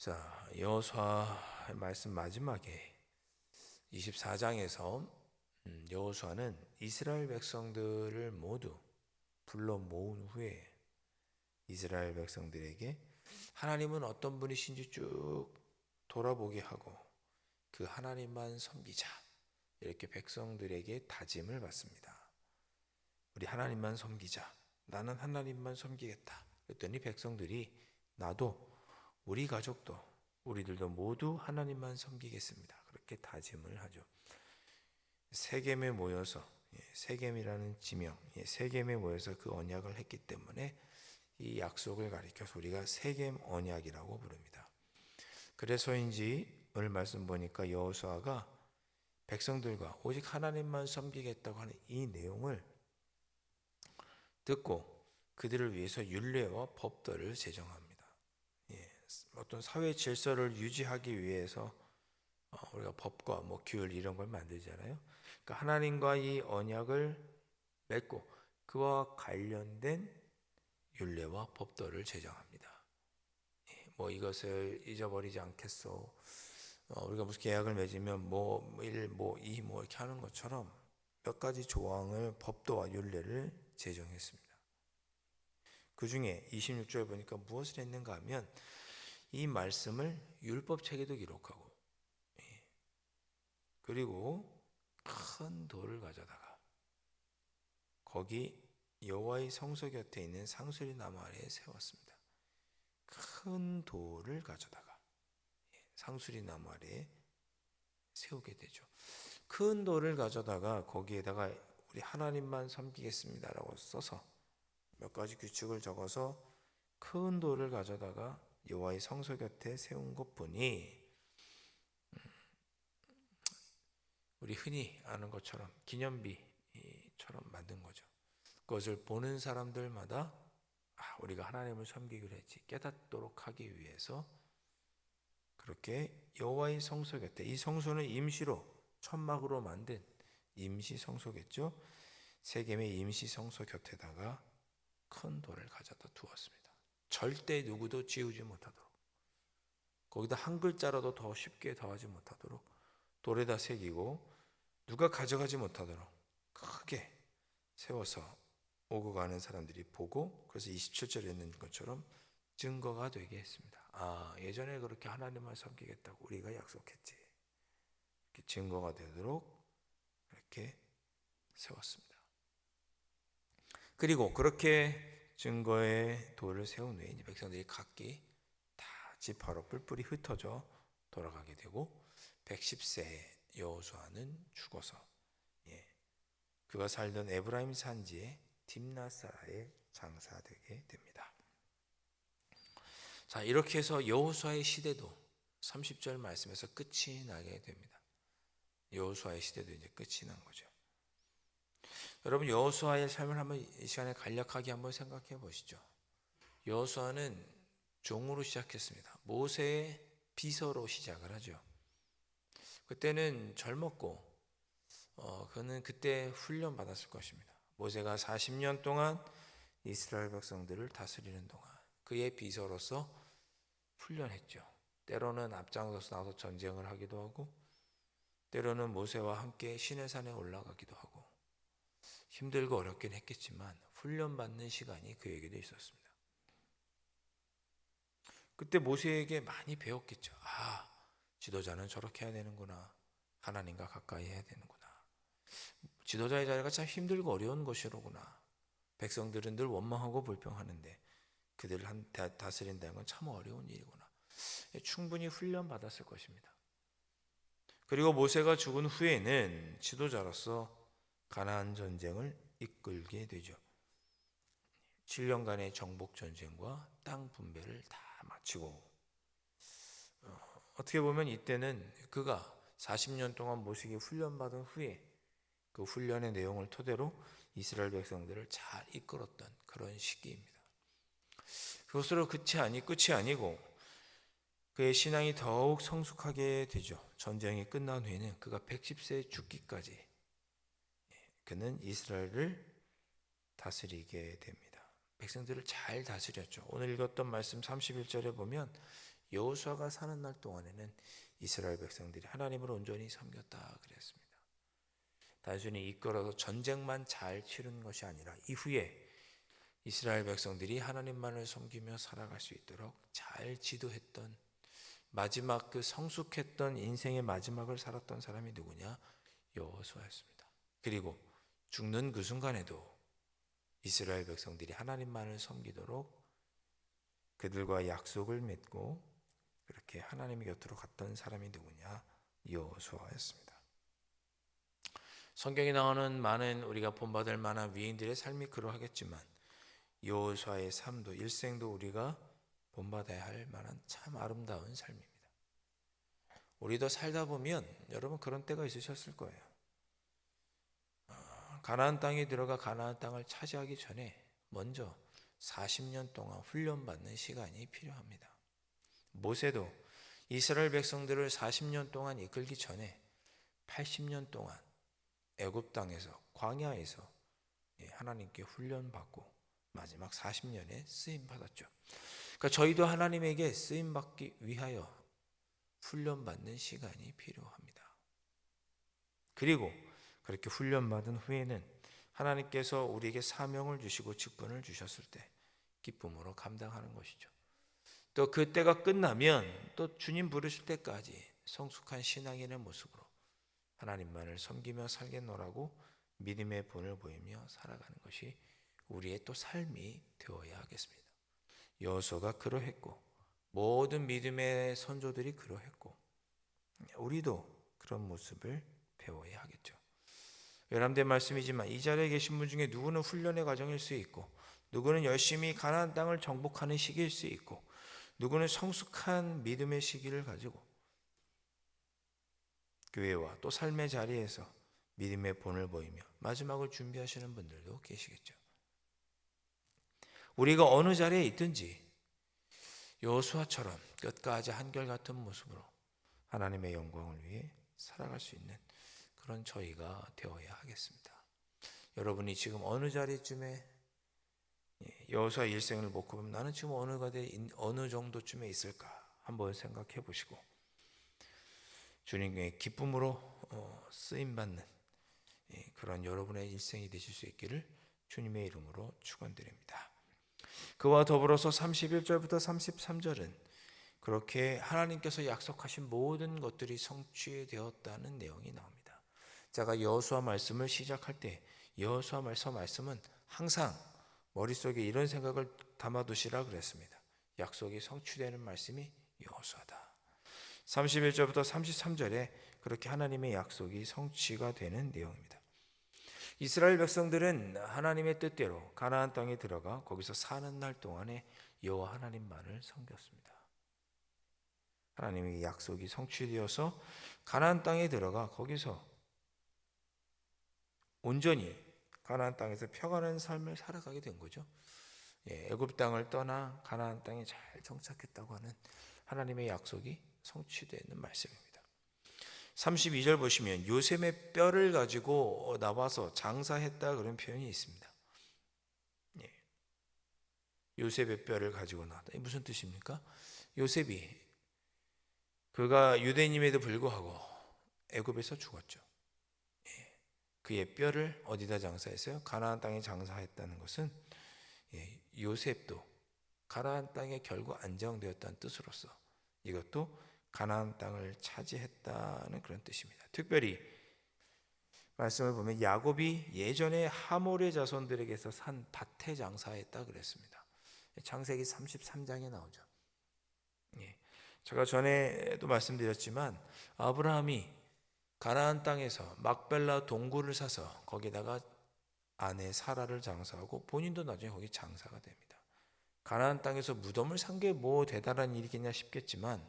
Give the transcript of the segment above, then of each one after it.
자, 여호수아 말씀 마지막에 24장에서 여호수아는 이스라엘 백성들을 모두 불러 모은 후에 이스라엘 백성들에게 하나님은 어떤 분이신지 쭉 돌아보게 하고 그 하나님만 섬기자, 이렇게 백성들에게 다짐을 받습니다. 우리 하나님만 섬기자. 나는 하나님만 섬기겠다. 그랬더니 백성들이 나도 우리 가족도 우리들도 모두 하나님만 섬기겠습니다. 그렇게 다짐을 하죠. 세겜에 모여서, 세겜이라는 지명, 세겜에 모여서 그 언약을 했기 때문에 이 약속을 가리켜서 우리가 세겜 언약이라고 부릅니다. 그래서인지 오늘 말씀 보니까 여호수아가 백성들과 오직 하나님만 섬기겠다고 하는 이 내용을 듣고 그들을 위해서 율례와 법도를 제정합니다. 어떤 사회 질서를 유지하기 위해서 우리가 법과 규율 이런 걸 만들잖아요. 그러니까 하나님과 이 언약을 맺고 그와 관련된 율례와 법도를 제정합니다. 이것을 잊어버리지 않겠소. 우리가 무슨 계약을 맺으면 1, 2 이렇게 하는 것처럼 몇 가지 조항을 법도와 율례를 제정했습니다. 그 중에 26절 보니까 무엇을 했는가 하면 이 말씀을 율법책에도 기록하고 그리고 큰 돌을 가져다가 거기 여호와의 성소 곁에 있는 상수리 나무 아래에 세웠습니다. 큰 돌을 가져다가 상수리 나무 아래에 세우게 되죠. 큰 돌을 가져다가 거기에다가 우리 하나님만 섬기겠습니다라고 써서 몇 가지 규칙을 적어서 큰 돌을 가져다가 여호와의 성소 곁에 세운 것뿐이 우리 흔히 아는 것처럼 기념비처럼 만든 거죠. 그것을 보는 사람들마다 우리가 하나님을 섬기기로 했지 깨닫도록 하기 위해서 그렇게 여호와의 성소 곁에, 이 성소는 임시로 천막으로 만든 임시 성소겠죠. 세겜의 임시 성소 곁에다가 큰 돌을 가져다 두었습니다. 절대 누구도 지우지 못하도록, 거기다 한 글자라도 더 쉽게 더하지 못하도록 돌에다 새기고 누가 가져가지 못하도록 크게 세워서 오고 가는 사람들이 보고, 그래서 27절에 있는 것처럼 증거가 되게 했습니다. 예전에 그렇게 하나님을 섬기겠다고 우리가 약속했지. 이렇게 증거가 되도록 이렇게 세웠습니다. 그리고 그렇게 증거의 돌을 세운 후에 이제 백성들이 각기 다 지파로 뿔뿔이 흩어져 돌아가게 되고 110세에 여호수아는 죽어서 그가 살던 에브라임 산지에 딥나사라에 장사되게 됩니다. 자, 이렇게 해서 여호수아의 시대도 30절 말씀에서 끝이 나게 됩니다. 여호수아의 시대도 이제 끝이 난 거죠. 여러분, 여호수아의 삶을 한번 이 시간에 간략하게 한번 생각해 보시죠. 여호수아는 종으로 시작했습니다. 모세의 비서로 시작을 하죠. 그때는 젊었고 그는 그때 훈련 받았을 것입니다. 모세가 40년 동안 이스라엘 백성들을 다스리는 동안 그의 비서로서 훈련했죠. 때로는 앞장서서 나서 전쟁을 하기도 하고 때로는 모세와 함께 시내산에 올라가기도 하고 힘들고 어렵긴 했겠지만 훈련받는 시간이 그에게도 있었습니다. 그때 모세에게 많이 배웠겠죠. 지도자는 저렇게 해야 되는구나. 하나님과 가까이 해야 되는구나. 지도자의 자리가 참 힘들고 어려운 것이로구나. 백성들은 늘 원망하고 불평하는데 그들을 다스린다는 건 참 어려운 일이구나. 충분히 훈련받았을 것입니다. 그리고 모세가 죽은 후에는 지도자로서 가나안 전쟁을 이끌게 되죠. 7년간의 정복 전쟁과 땅 분배를 다 마치고 어떻게 보면 이때는 그가 40년 동안 모세에게 훈련받은 후에 그 훈련의 내용을 토대로 이스라엘 백성들을 잘 이끌었던 그런 시기입니다. 그것으로 끝이 아니고 그의 신앙이 더욱 성숙하게 되죠. 전쟁이 끝난 후에는 그가 110세 죽기까지 그는 이스라엘을 다스리게 됩니다. 백성들을 잘 다스렸죠. 오늘 읽었던 말씀 31절에 보면 여호수아가 사는 날 동안에는 이스라엘 백성들이 하나님을 온전히 섬겼다 그랬습니다. 단순히 이끌어서 전쟁만 잘 치른 것이 아니라 이후에 이스라엘 백성들이 하나님만을 섬기며 살아갈 수 있도록 잘 지도했던, 마지막 그 성숙했던 인생의 마지막을 살았던 사람이 누구냐? 여호수아였습니다. 그리고 죽는 그 순간에도 이스라엘 백성들이 하나님만을 섬기도록 그들과 약속을 맺고 그렇게 하나님의 곁으로 갔던 사람이 누구냐? 여호수아였습니다. 성경에 나오는 많은 우리가 본받을 만한 위인들의 삶이 그러하겠지만 여호수아의 삶도, 일생도 우리가 본받아야 할 만한 참 아름다운 삶입니다. 우리도 살다 보면 여러분 그런 때가 있으셨을 거예요. 가나안 땅에 들어가 가나안 땅을 차지하기 전에 먼저 40년 동안 훈련받는 시간이 필요합니다. 모세도 이스라엘 백성들을 40년 동안 이끌기 전에 80년 동안 애굽 땅에서, 광야에서 하나님께 훈련받고 마지막 40년에 쓰임받았죠. 그러니까 저희도 하나님에게 쓰임받기 위하여 훈련받는 시간이 필요합니다. 그리고 그렇게 훈련받은 후에는 하나님께서 우리에게 사명을 주시고 직분을 주셨을 때 기쁨으로 감당하는 것이죠. 또 그때가 끝나면 또 주님 부르실 때까지 성숙한 신앙인의 모습으로 하나님만을 섬기며 살겠노라고 믿음의 본을 보이며 살아가는 것이 우리의 또 삶이 되어야 하겠습니다. 여호수아가 그러했고 모든 믿음의 선조들이 그러했고 우리도 그런 모습을 배워야 하겠죠. 외람된 말씀이지만 이 자리에 계신 분 중에 누구는 훈련의 과정일 수 있고, 누구는 열심히 가나안 땅을 정복하는 시기일 수 있고, 누구는 성숙한 믿음의 시기를 가지고 교회와 또 삶의 자리에서 믿음의 본을 보이며 마지막을 준비하시는 분들도 계시겠죠. 우리가 어느 자리에 있든지 여호수아처럼 끝까지 한결같은 모습으로 하나님의 영광을 위해 살아갈 수 있는 그런 저희가 되어야 하겠습니다. 여러분이 지금 어느 자리쯤에 여호수아 일생을 놓고 보면 나는 지금 어느 정도쯤에 있을까 한번 생각해 보시고 주님의 기쁨으로 쓰임받는 그런 여러분의 일생이 되실 수 있기를 주님의 이름으로 축원드립니다. 그와 더불어서 31절부터 33절은 그렇게 하나님께서 약속하신 모든 것들이 성취되었다는 내용이 나옵니다. 제가 여호수아 말씀을 시작할 때 여호수아 말씀은 항상 머릿속에 이런 생각을 담아두시라 그랬습니다. 약속이 성취되는 말씀이 여호수아다. 31절부터 33절에 그렇게 하나님의 약속이 성취가 되는 내용입니다. 이스라엘 백성들은 하나님의 뜻대로 가나안 땅에 들어가 거기서 사는 날 동안에 여호와 하나님만을 섬겼습니다. 하나님의 약속이 성취되어서 가나안 땅에 들어가 거기서 온전히 가나안 땅에서 평안한 삶을 살아가게 된 거죠. 애굽 땅을 떠나 가나안 땅에 잘 정착했다고 하는 하나님의 약속이 성취되는 말씀입니다. 32절 보시면 요셉의 뼈를 가지고 나와서 장사했다 그런 표현이 있습니다. 요셉의 뼈를 가지고 나왔다. 이게 무슨 뜻입니까? 요셉이 그가 유대인임에도 불구하고 애굽에서 죽었죠. 그의 뼈를 어디다 장사했어요? 가나안 땅에 장사했다는 것은 요셉도 가나안 땅에 결국 안정되었다는 뜻으로서 이것도 가나안 땅을 차지했다는 그런 뜻입니다. 특별히 말씀을 보면 야곱이 예전에 하몰의 자손들에게서 산 밭에 장사했다 그랬습니다. 창세기 33장에 나오죠. 제가 전에도 말씀드렸지만 아브라함이 가나안 땅에서 막벨라 동굴을 사서 거기다가 아내 사라를 장사하고 본인도 나중에 거기 장사가 됩니다. 가나안 땅에서 무덤을 산 게 뭐 대단한 일이겠냐 싶겠지만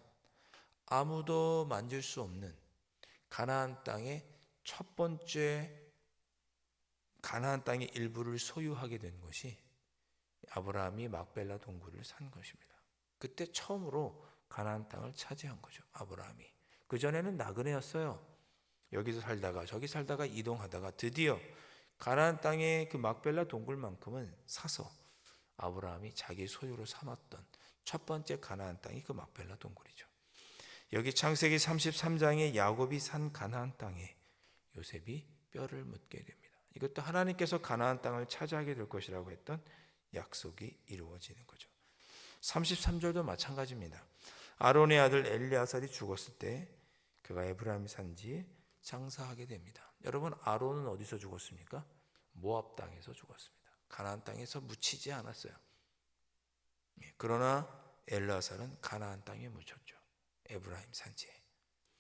아무도 만질 수 없는 가나안 땅의 첫 번째 가나안 땅의 일부를 소유하게 된 것이 아브라함이 막벨라 동굴을 산 것입니다. 그때 처음으로 가나안 땅을 차지한 거죠. 아브라함이. 그전에는 나그네였어요. 여기서 살다가 저기 살다가 이동하다가 드디어 가나안 땅의 그 막벨라 동굴만큼은 사서 아브라함이 자기 소유로 삼았던 첫 번째 가나안 땅이 그 막벨라 동굴이죠. 여기 창세기 33장에 야곱이 산 가나안 땅에 요셉이 뼈를 묻게 됩니다. 이것도 하나님께서 가나안 땅을 차지하게 될 것이라고 했던 약속이 이루어지는 거죠. 33절도 마찬가지입니다. 아론의 아들 엘리아살이 죽었을 때 그가 에브라임 산지에 장사하게 됩니다. 여러분, 아론은 어디서 죽었습니까? 모압 땅에서 죽었습니다. 가나안 땅에서 묻히지 않았어요. 그러나 엘리아살은 가나안 땅에 묻혔죠. 에브라임 산지에.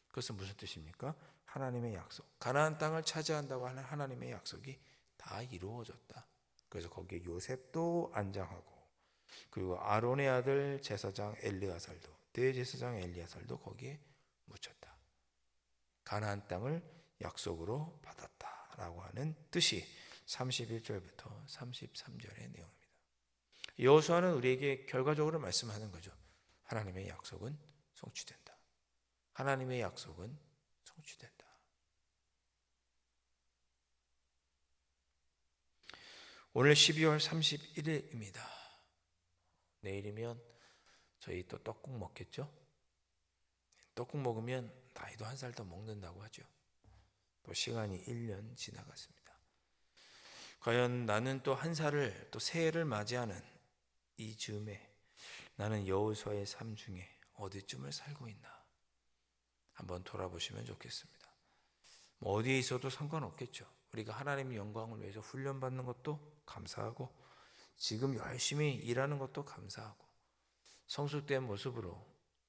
그것은 무슨 뜻입니까? 하나님의 약속. 가나안 땅을 차지한다고 하는 하나님의 약속이 다 이루어졌다. 그래서 거기에 요셉도 안장하고, 그리고 아론의 아들 제사장 엘리아살도, 대제사장 엘리아살도 거기에 묻혔다. 가나안 땅을 약속으로 받았다라고 하는 뜻이 31절부터 33절의 내용입니다. 여호수아는 우리에게 결과적으로 말씀하는 거죠. 하나님의 약속은 성취된다. 하나님의 약속은 성취된다. 오늘 12월 31일입니다. 내일이면 저희 또 떡국 먹겠죠? 떡국 먹으면 나이도 한 살 더 먹는다고 하죠. 또 시간이 1년 지나갔습니다. 과연 나는 또 한 살을, 또 새해를 맞이하는 이 즈음에 나는 여호수아의 삶 중에 어디쯤을 살고 있나 한번 돌아보시면 좋겠습니다. 어디에 있어도 상관없겠죠. 우리가 하나님의 영광을 위해서 훈련받는 것도 감사하고, 지금 열심히 일하는 것도 감사하고, 성숙된 모습으로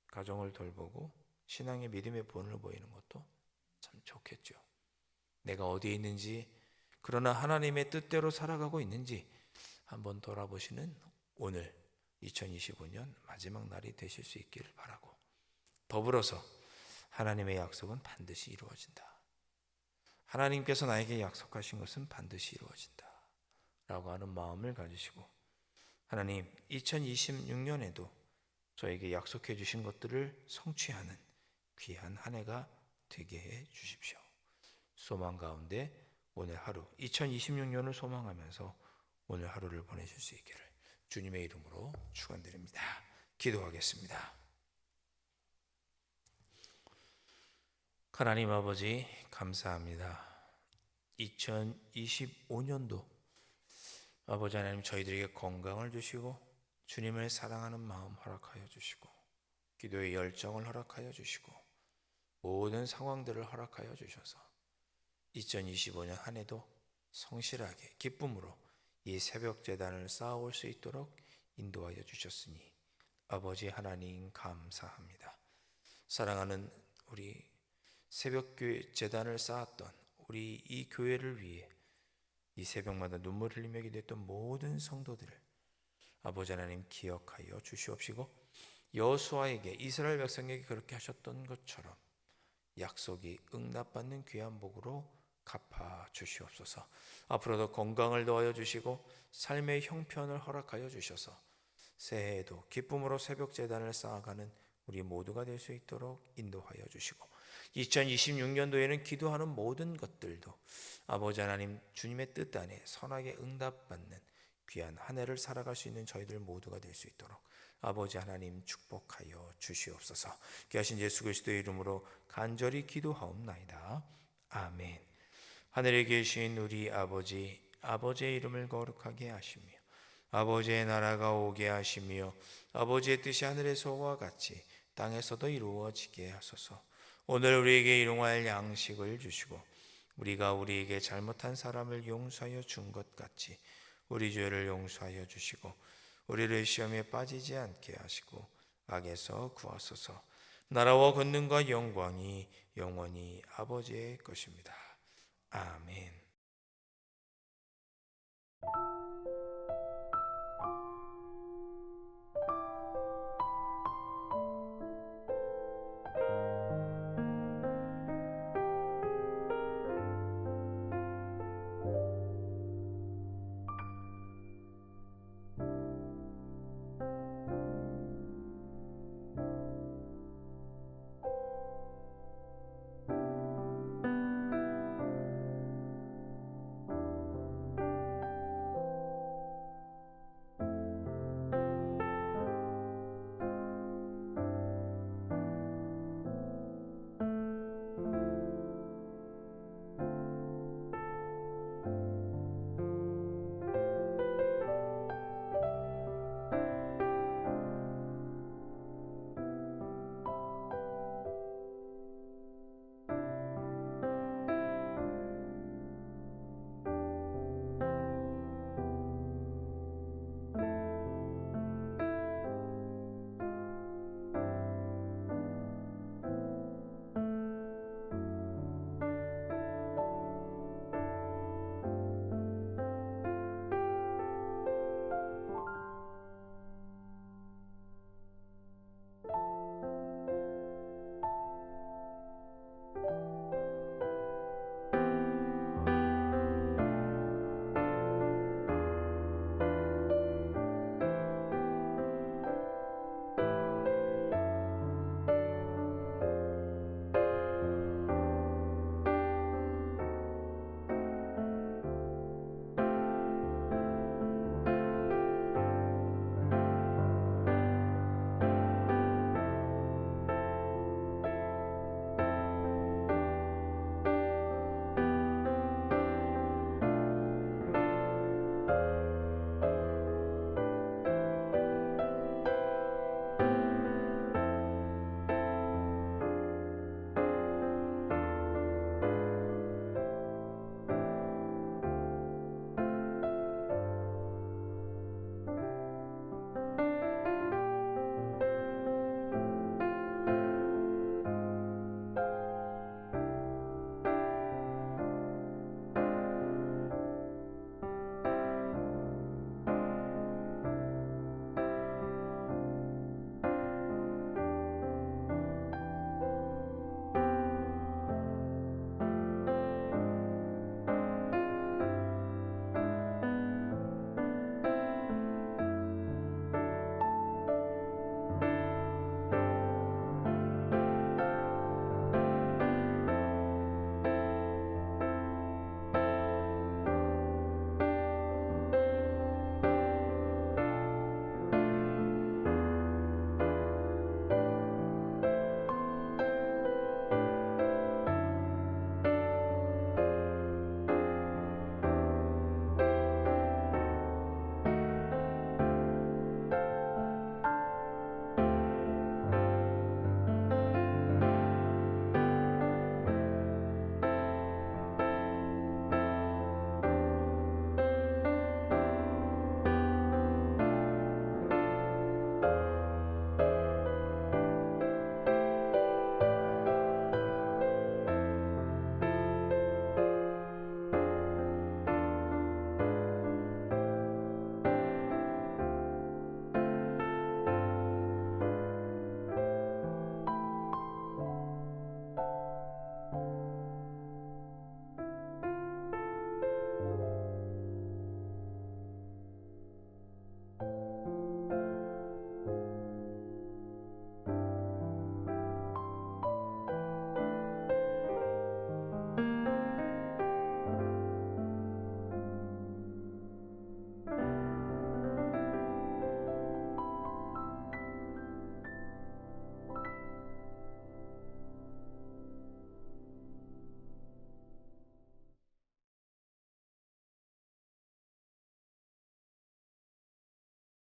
가정을 돌보고 신앙의 믿음의 본을 보이는 것도 참 좋겠죠. 내가 어디에 있는지, 그러나 하나님의 뜻대로 살아가고 있는지 한번 돌아보시는 오늘 2025년 마지막 날이 되실 수 있기를 바라고, 더불어서 하나님의 약속은 반드시 이루어진다. 하나님께서 나에게 약속하신 것은 반드시 이루어진다 라고 하는 마음을 가지시고, 하나님 2026년에도 저에게 약속해 주신 것들을 성취하는 귀한 한 해가 되게 해 주십시오. 소망 가운데 오늘 하루 2026년을 소망하면서 오늘 하루를 보내실 수 있기를 주님의 이름으로 축원드립니다. 기도하겠습니다. 하나님 아버지, 감사합니다. 2025년도 아버지 하나님, 저희들에게 건강을 주시고 주님을 사랑하는 마음 허락하여 주시고 기도의 열정을 허락하여 주시고 모든 상황들을 허락하여 주셔서 2025년 한 해도 성실하게 기쁨으로 이 새벽 제단을 쌓아올 수 있도록 인도하여 주셨으니 아버지 하나님 감사합니다. 사랑하는 우리 새벽교회 제단을 쌓았던 우리 이 교회를 위해 이 새벽마다 눈물 흘리며 기도했던 모든 성도들을 아버지 하나님 기억하여 주시옵시고, 여호수아에게, 이스라엘 백성에게 그렇게 하셨던 것처럼 약속이 응답받는 귀한 복으로 갚아 주시옵소서. 앞으로도 건강을 더하여 주시고 삶의 형편을 허락하여 주셔서 새해에도 기쁨으로 새벽 제단을 쌓아가는 우리 모두가 될 수 있도록 인도하여 주시고, 2026년도에는 기도하는 모든 것들도 아버지 하나님 주님의 뜻 안에 선하게 응답받는 귀한 한 해를 살아갈 수 있는 저희들 모두가 될 수 있도록 아버지 하나님 축복하여 주시옵소서. 귀하신 예수 그리스도의 이름으로 간절히 기도하옵나이다. 아멘. 하늘에 계신 우리 아버지, 아버지의 이름을 거룩하게 하시며 아버지의 나라가 오게 하시며 아버지의 뜻이 하늘에서와 같이 땅에서도 이루어지게 하소서. 오늘 우리에게 일용할 양식을 주시고 우리가 우리에게 잘못한 사람을 용서하여 준 것 같이 우리 죄를 용서하여 주시고 우리를 시험에 빠지지 않게 하시고 악에서 구하소서. 나라와 권능과 영광이 영원히 아버지의 것입니다. 아멘.